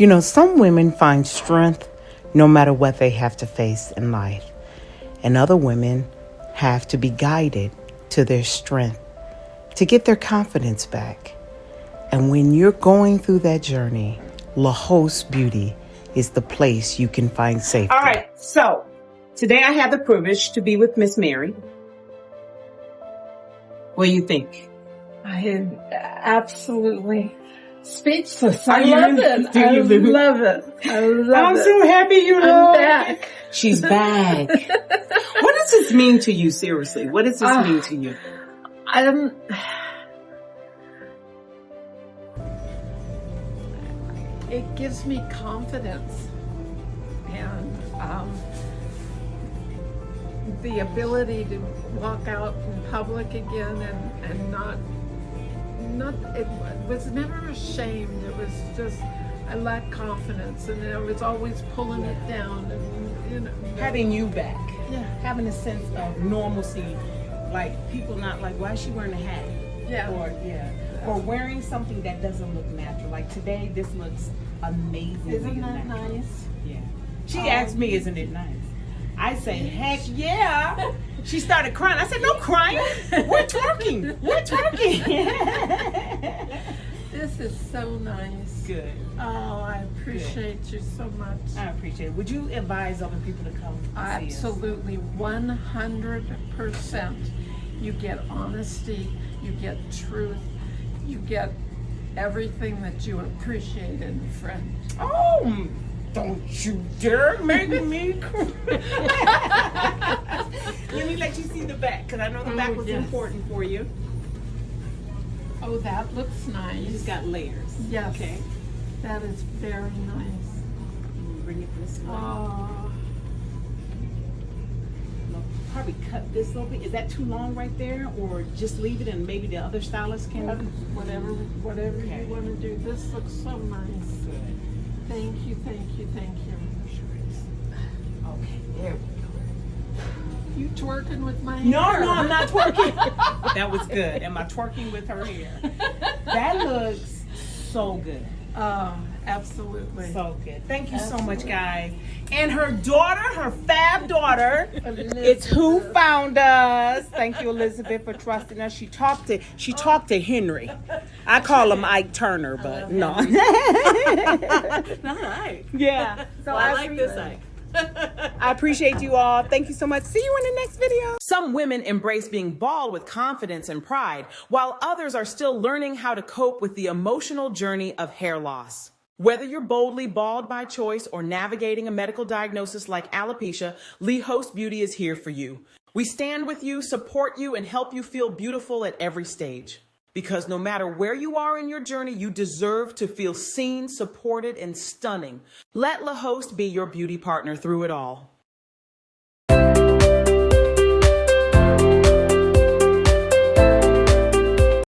You know, some women find strength no matter what they have to face in life, and other women have to be guided to their strength to get their confidence back. And when you're going through that journey, Le'Host Beauty is the place you can find safety. All right, so today I have the privilege to be with Miss Mary. What do you think? I am absolutely speechless. Are I you? love it. Do you, I Lou? love it. I love I'm it. so happy you're I'm back. She's back. What does this mean to you, seriously? What does this mean to you? It gives me confidence and the ability to walk out in public again and not it was never ashamed. It was just I lacked confidence and I was always pulling it down and, you know, Having you back. Yeah. Having a sense of normalcy, like people not like, why is she wearing a hat? Yeah. Or wearing something that doesn't look natural. Like today, this looks amazing. Isn't that natural. nice? Yeah. She asked me, isn't it nice? I say, heck yeah. She started crying. I said, no crying. We're twerking. We're twerking. This is so nice. Good. Oh, I appreciate you so much. I appreciate it. Would you advise other people to come see us? Absolutely, 100%. You get honesty, you get truth, you get everything that you appreciate in a friend. Oh, don't you dare make me cry. Let me let you see the back, because I know the back was important for you. Oh, that looks nice. It's got layers. Yes. Okay. That is very nice. Bring it this way. Oh, Probably cut this a little bit. Is that too long right there, or just leave it and maybe the other stylist can? whatever Okay. you want to do. This looks so nice. Good. Thank you. Okay, there we go. You twerking with my No, hair? no, I'm not twerking. That was good. Am I twerking with her hair? That looks so good. Oh, absolutely. So good. Thank you so much, guys. And her daughter, her fab daughter, it's who found us. Thank you, Elizabeth, for trusting us. She talked to Henry. I call him Ike Turner, but no. Not Ike. Yeah. So Well, I like this Ike. I appreciate you all. Thank you so much. See you in the next video. Some women embrace being bald with confidence and pride, while others are still learning how to cope with the emotional journey of hair loss. Whether you're boldly bald by choice or navigating a medical diagnosis like alopecia, Le'Host Beauty is here for you. We stand with you, support you, and help you feel beautiful at every stage. Because no matter where you are in your journey, you deserve to feel seen, supported, and stunning. Let Le'Host be your beauty partner through it all.